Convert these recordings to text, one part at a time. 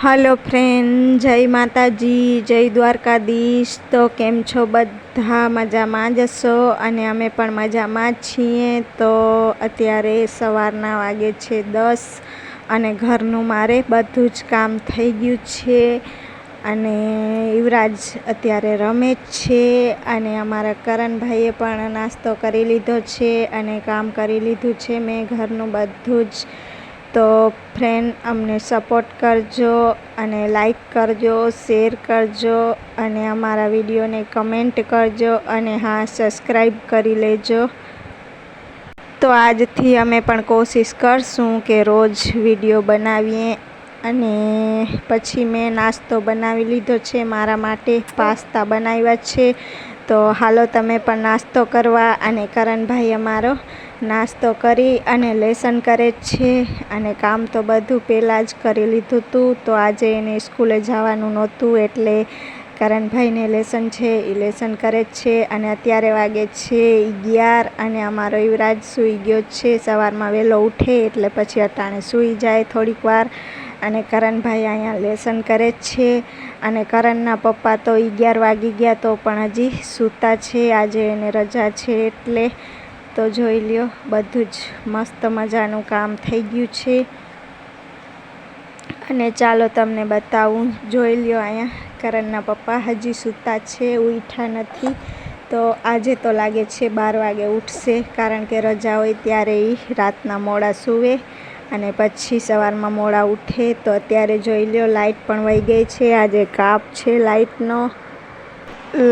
Hello friend, જય માતાજી, જય દ્વારકાધીશ। તો કેમ છો બધા? મજામાં જ હશો અને અમે પણ મજામાં જ છીએ। તો અત્યારે સવારના વાગે છે 10 અને ઘરનું મારે બધું જ કામ થઈ ગયું છે અને યુવરાજ અત્યારે રમે છે અને અમારા કરણભાઈએ પણ નાસ્તો કરી લીધો છે અને કામ કરી લીધું છે મેં ઘરનું બધું જ। તો ફ્રેન્ડ, અમને સપોર્ટ કરજો અને લાઈક કરજો, શેર કરજો અને અમારા વિડીયોને કમેન્ટ કરજો અને હા, સબસ્ક્રાઈબ કરી લેજો। તો આજથી અમે પણ કોશિશ કરશું કે રોજ વિડીયો બનાવીએ। અને પછી મેં નાસ્તો બનાવી લીધો છે, મારા માટે પાસ્તા બનાવ્યા છે। તો હાલો તમે પણ નાસ્તો કરવા। અને કરણભાઈ અમારો નાસ્તો કરી અને લેસન કરે છે અને કામ તો બધું પહેલાં જ કરી લીધું હતું। તો આજે એને સ્કૂલે જવાનું નહોતું એટલે કરણભાઈને લેસન છે એ લેસન કરે છે અને અત્યારે વાગે છે 11 અને અમારો યુવરાજ સૂઈ ગયો છે। સવારમાં વહેલો ઉઠે એટલે પછી અટાણે સૂઈ જાય થોડીક વાર અને કરણભાઈ અહીંયા લેસન કરે છે અને કરણના પપ્પા તો 11 વાગી ગયા તો પણ હજી સૂતા છે, આજે એને રજા છે એટલે। તો જોઈ લ્યો, બધું જ મસ્ત મજાનું કામ થઈ ગયું છે અને ચાલો તમને બતાવું। જોઈ લ્યો, અહીંયા કરણના પપ્પા હજી સૂતા છે, ઉઠ્યા નથી। તો આજે તો લાગે છે 12 વાગે ઉઠશે, કારણ કે રજા હોય ત્યારે એ રાતના મોડા સૂવે અને પછી સવારમાં મોડા ઉઠે। તો અત્યારે જોઈ લ્યો, લાઇટ પણ વહી ગઈ છે, આજે કાપ છે લાઇટનો,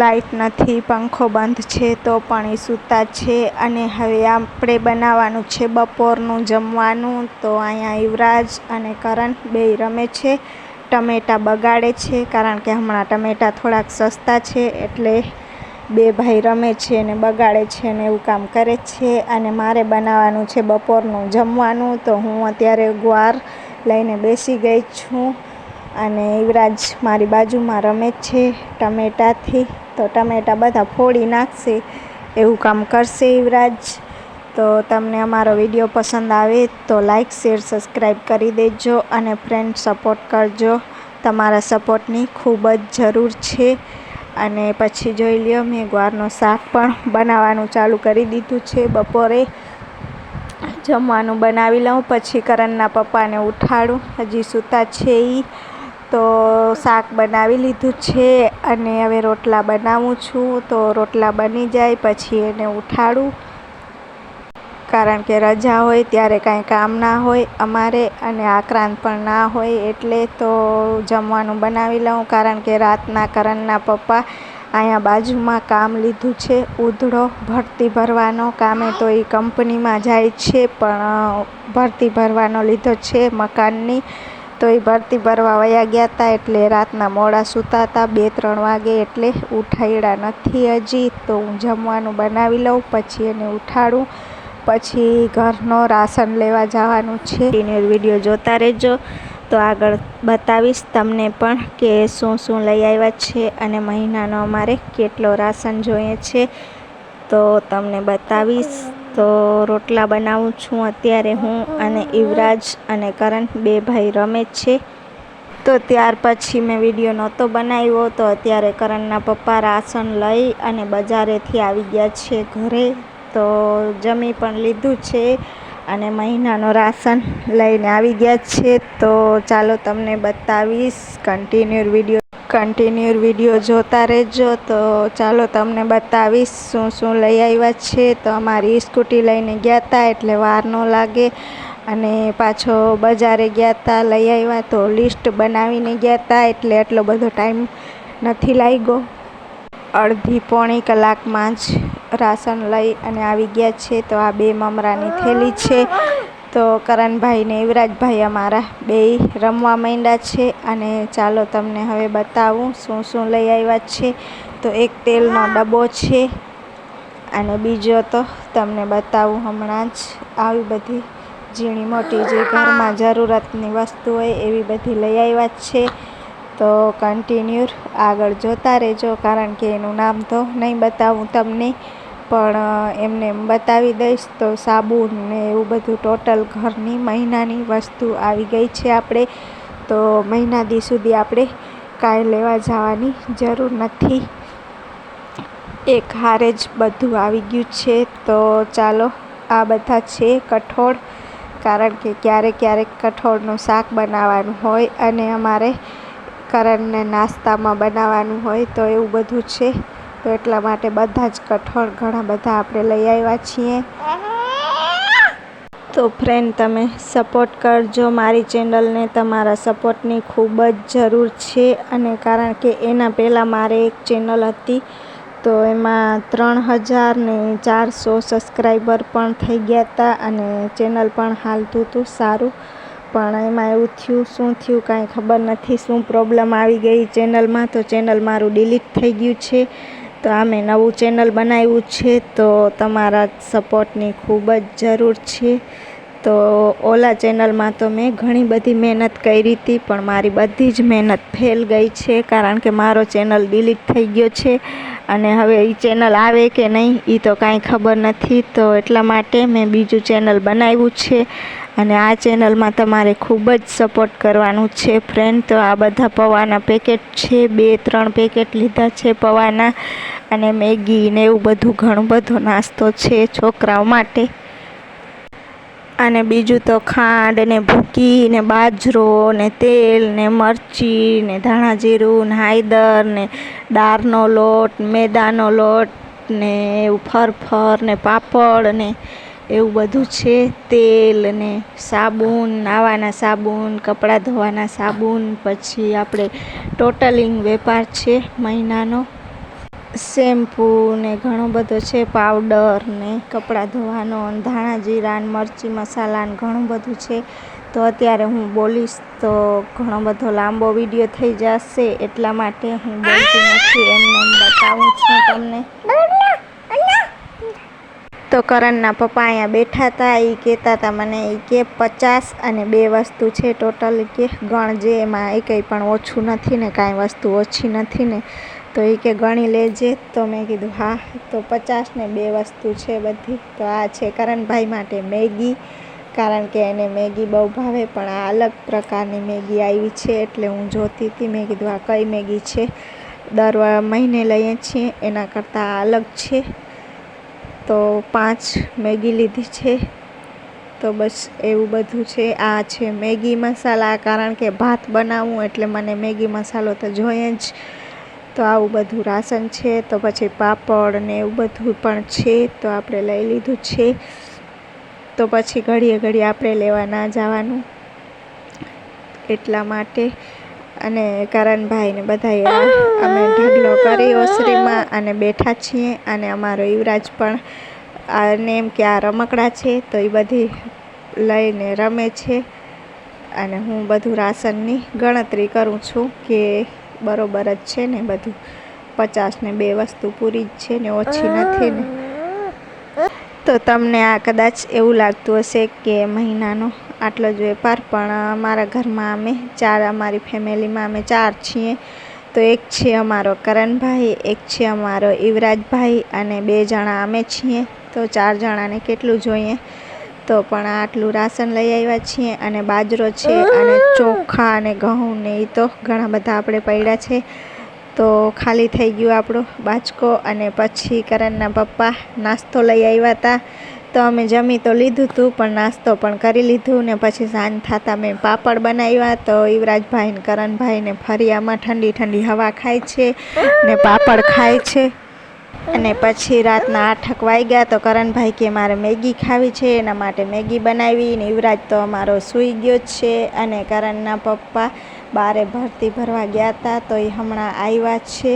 લાઇટ નથી, પંખો બંધ છે તો પણ એ સૂતા છે। અને હવે આપણે બનાવવાનું છે બપોરનું જમવાનું। તો અહીંયા યુવરાજ અને કરણ બેય રમે છે, ટમેટા બગાડે છે કારણ કે હમણાં ટમેટા થોડાક સસ્તા છે એટલે બે ભાઈ રમે છે અને બગાડે છે અને એવું કામ કરે છે। અને મારે બનાવવાનું છે બપોરનું જમવાનું। તો હું અત્યારે ગુવાર લઈને બેસી ગઈ છું અને યુવરાજ મારી બાજુમાં રમે છે ટમેટાથી। તો ટમેટા બધા ફોડી નાખશે એવું કામ કરશે યુવરાજ। તો તમને અમારો વિડીયો પસંદ આવે તો લાઈક, શેર, સબસ્ક્રાઈબ કરી દેજો અને ફ્રેન્ડ સપોર્ટ કરજો, તમારા સપોર્ટની ખૂબ જ જરૂર છે। અને પછી જોઈ લ્યો, મેં ગુવારનું શાક પણ બનાવવાનું ચાલુ કરી દીધું છે। બપોરે જમવાનું બનાવી લઉં પછી કરણના પપ્પાને ઉઠાડું, હજી સૂતા છે એ। તો શાક બનાવી લીધું છે અને હવે રોટલા બનાવું છું। તો રોટલા બની જાય પછી એને ઉઠાડું, કારણ કે રજા હોય ત્યારે કાંઈ કામ ના હોય અમારે અને આક્રાંત પણ ના હોય એટલે। તો જમવાનું બનાવી લઉં, કારણ કે રાતના કરણના પપ્પા અહીંયા બાજુમાં કામ લીધું છે ઉધડો ભરતી ભરવાનો કામે। તો એ કંપનીમાં જાય છે પણ ભરતી ભરવાનો લીધો છે મકાનની। તો એ ભરતી ભરવા વયા ગયા હતા એટલે રાતના મોડા સૂતા હતા, 2-3 વાગે એટલે ઉઠાડ્યા નથી હજી। તો હું જમવાનું બનાવી લઉં પછી એને ઉઠાડું, પછી ઘરનો રાશન લેવા જવાનું છે। કન્ટિન્યુ વિડીયો જોતા રહેજો, તો આગળ બતાવીશ તમને પણ કે શું શું લઈ આવ્યા છે અને મહિનાનો અમારે કેટલો રાશન જોઈએ છે તો તમને બતાવીશ। તો રોટલા બનાવું છું અત્યારે હું અને યુવરાજ અને કરણ બે ભાઈ રમે છે। તો ત્યાર પછી મેં વિડીયો નહોતો બનાવ્યો। તો અત્યારે કરણના પપ્પા રાશન લઈ અને બજારેથી આવી ગયા છે ઘરે। તો જમી પણ લીધું છે અને મહિનાનો રાશન લઈને આવી ગયા છે। તો ચાલો તમને બતાવીશ, કન્ટિન્યુ વિડીયો જોતા રહેજો। તો ચાલો તમને બતાવીશ શું શું લઈ આવ્યા છે। તો અમારી સ્કૂટી લઈને ગયા હતા એટલે વાર ન લાગે અને પાછો બજારે ગયા હતા, લઈ આવ્યા તો લિસ્ટ બનાવીને ગયા હતા એટલે એટલો બધો ટાઈમ નથી લાગ્યો। અડધી-પોણી કલાકમાં જ રાશન લઈ અને આવી ગયા છે। તો આ 2 મમરાની થેલી છે। તો કરણભાઈ ને યુવરાજભાઈ અમારા બેય રમવા માંડ્યા છે અને ચાલો તમને હવે બતાવું શું શું લઈ આવ્યા છે। તો એક તેલનો ડબ્બો છે અને બીજો તો તમને બતાવું હમણાં જ, આવી બધી ઝીણી મોટી જે ઘરમાં જરૂરતની વસ્તુ હોય એવી બધી લઈ આવ્યા છે। તો કન્ટિન્યુ આગળ જોતા રહેજો, કારણ કે એનું નામ તો નહીં બતાવું તમને, પણ એમને બતાવી દઈશ। તો સાબુ ને એવું બધું ટોટલ ઘરની મહિનાની વસ્તુ આવી ગઈ છે આપણે। તો મહિના દી સુધી આપણે કાંઈ લેવા જવાની જરૂર નથી. એક હારે જ બધું આવી ગયું છે. તો ચાલો, આ બધા છે કઠોળ, કારણ કે ક્યારેક કઠોળનું શાક બનાવવાનું હોય અને અમારે કરણને નાસ્તામાં બનાવવાનું હોય, તો એવું બધું છે. તો એટલા માટે બધા જ કઠોળ ઘણા બધા આપણે લઈ આવ્યા છીએ. તો ફ્રેન્ડ, તમે સપોર્ટ કરજો મારી ચેનલને. તમારા સપોર્ટની ખૂબ જ જરૂર છે. અને કારણ કે એના પહેલાં મારે એક ચેનલ હતી, તો એમાં 3400 સબસ્ક્રાઈબર પણ થઈ ગયા હતા અને ચેનલ પણ હાલતું હતું સારું. પણ એમાં એવું થયું, શું થયું કાંઈ ખબર નથી, શું પ્રોબ્લેમ આવી ગઈ ચેનલમાં. તો ચેનલ મારું ડિલીટ થઈ ગયું છે. તો આ મેં નવું ચેનલ બનાવ્યું છે. તો તમારા સપોર્ટની ખૂબ જ જરૂર છે. તો ઓલા ચેનલમાં તો મેં ઘણી બધી મહેનત કરી હતી, પણ મારી બધી જ મહેનત ફેલ ગઈ છે, કારણ કે મારો ચેનલ ડિલીટ થઈ ગયો છે. અને હવે એ ચેનલ આવે કે નહીં એ તો કાંઈ ખબર નથી. તો એટલા માટે મેં બીજું ચેનલ બનાવ્યું છે. અને આ ચેનલમાં તમારે ખૂબ જ સપોર્ટ કરવાનું છે ફ્રેન્ડ. તો આ બધા પૌવાના પેકેટ છે, 2-3 પેકેટ લીધા છે પૌવાના. અને મેગી ને એવું બધું ઘણું બધો નાસ્તો છે છોકરાઓ માટે. અને બીજું તો ખાંડ ને ભૂકી ને બાજરો ને તેલ ને મરચી ને ધાણા જીરું ને હાયદર ને દાળનો લોટ, મેદાનો લોટ ને એવું ફરફર ને પાપડ ને એવું બધું છે. તેલ ને સાબુન, નાવાના સાબુન, કપડાં ધોવાના સાબુન, પછી આપણે ટોટલિંગ વેપાર છે મહિનાનો. શેમ્પૂ ને ઘણો બધો છે, પાવડર ને કપડાં ધોવાનો, ધાણા જીરા ને મરચી મસાલા ને ઘણું બધું છે. તો અત્યારે હું બોલીશ તો ઘણો બધો લાંબો વિડીયો થઈ જશે, એટલા માટે હું બોલતી નથી, એમને બતાવું છું તમને. તો કરણના પપ્પા અહીંયા બેઠા હતા, એ કહેતા હતા મને, એ કે 50 અને 2 વસ્તુ છે ટોટલ, કે ગણજે, એમાં એ કંઈ પણ ઓછું નથી ને કાંઈ વસ્તુ ઓછી નથી ને. તો એ કે ગણી લેજે. તો મેં કીધું હા. તો 50 ને 2 વસ્તુ છે બધી. તો આ છે કરણભાઈ માટે મેગી, કારણ કે એને મેગી બહુ ભાવે, પણ આ અલગ પ્રકારની મેગી આવી છે એટલે હું જોતી હતી. મેં કીધું આ કઈ મેગી છે, દર મહિને લઈએ છીએ એના કરતાં આ અલગ છે. તો 5 મેગી લીધી છે. તો બસ એવું બધું છે. આ છે મેગી મસાલા, કારણ કે ભાત બનાવવું એટલે મને મેગી મસાલો તો જોઈએ જ. તો આવું બધું રાશન છે. તો પછી પાપડ ને એવું બધું પણ છે, તો આપણે લઈ લીધું છે. તો પછી ઘડીએ આપણે લેવા ના જવાનું, એટલા માટે. અને કરણભાઈ ને બધા અમે ઢગલો કરી ઓસરીમાં અને બેઠા છીએ. અને અમારો યુવરાજ પણ આને એમ કે આ રમકડા છે, તો એ બધી લઈને રમે છે. અને હું બધું રાશનની ગણતરી કરું છું કે બરોબર જ છે ને બધું. 50 ને 2 વસ્તુ પૂરી જ છે ને, ઓછી નથી ને. તો તમને આ કદાચ એવું લાગતું હશે કે મહિનાનો આટલો જ વેપાર, પણ અમારા ઘરમાં અમે 4, અમારી ફેમિલીમાં અમે 4 છીએ. તો એક છે અમારો કરણભાઈ, એક છે અમારો યુવરાજભાઈ અને 2 જણા અમે છીએ. તો 4 જણાને કેટલું જોઈએ. તો પણ આટલું રાશન લઈ આવ્યા છીએ. અને બાજરો છે અને ચોખા અને ઘઉં ને એ તો ઘણા બધા આપણે પડ્યા છે. તો ખાલી થઈ ગયું આપણો બાચકો. અને પછી કરણના પપ્પા નાસ્તો લઈ આવ્યા હતા. તો અમે જમી તો લીધું હતું, પણ નાસ્તો પણ કરી લીધું. ને પછી સાંજ થતાં મેં પાપડ બનાવ્યા. તો યુવરાજભાઈ ને કરણભાઈને ફરિયામાં ઠંડી હવા ખાય છે ને પાપડ ખાય છે. અને પછી રાતના 8 વાગ્યા. તો કરણભાઈ કે મારે મેગી ખાવી છે, એના માટે મેગી બનાવી. ને યુવરાજ તો અમારો સૂઈ ગયો છે. અને કરણના પપ્પા બારે ભરતી ભરવા ગયા હતા, તો એ હમણાં આવ્યા છે.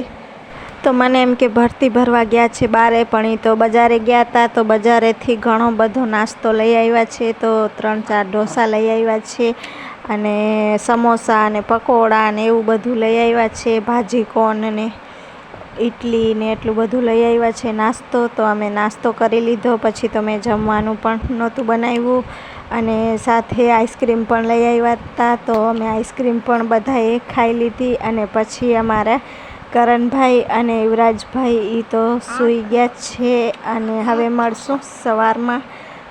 તો મને એમ કે ભરતી ભરવા ગયા છે બારે, પણ એ તો બજારે ગયા હતા. તો બજારેથી ઘણો બધો નાસ્તો લઈ આવ્યા છે. તો 3-4 ઢોસા લઈ આવ્યા છે, અને સમોસા અને પકોડા ને એવું બધું લઈ આવ્યા છે, ભાજી કોણ ને ઇડલી ને એટલું બધું લઈ આવ્યા છે નાસ્તો. તો અમે નાસ્તો કરી લીધો. પછી તો મેં જમવાનું પણ નહોતું બનાવ્યું. અને સાથે આઈસ્ક્રીમ પણ લઈ આવ્યા હતા. તો અમે આઈસ્ક્રીમ પણ બધાએ ખાઈ લીધી. અને પછી અમારા કરણભાઈ અને યુવરાજભાઈ એ તો સૂઈ ગયા છે. અને હવે મળશું સવારમાં.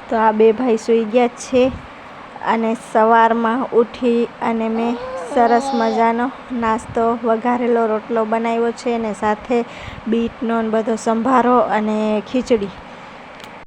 તો આ 2 ભાઈ સૂઈ ગયા છે. અને સવારમાં ઉઠી અને મેં સરસ મજાનો નાસ્તો વઘારેલો રોટલો બનાવ્યો છે ને સાથે બીટનો ને બધો સંભારો અને ખીચડી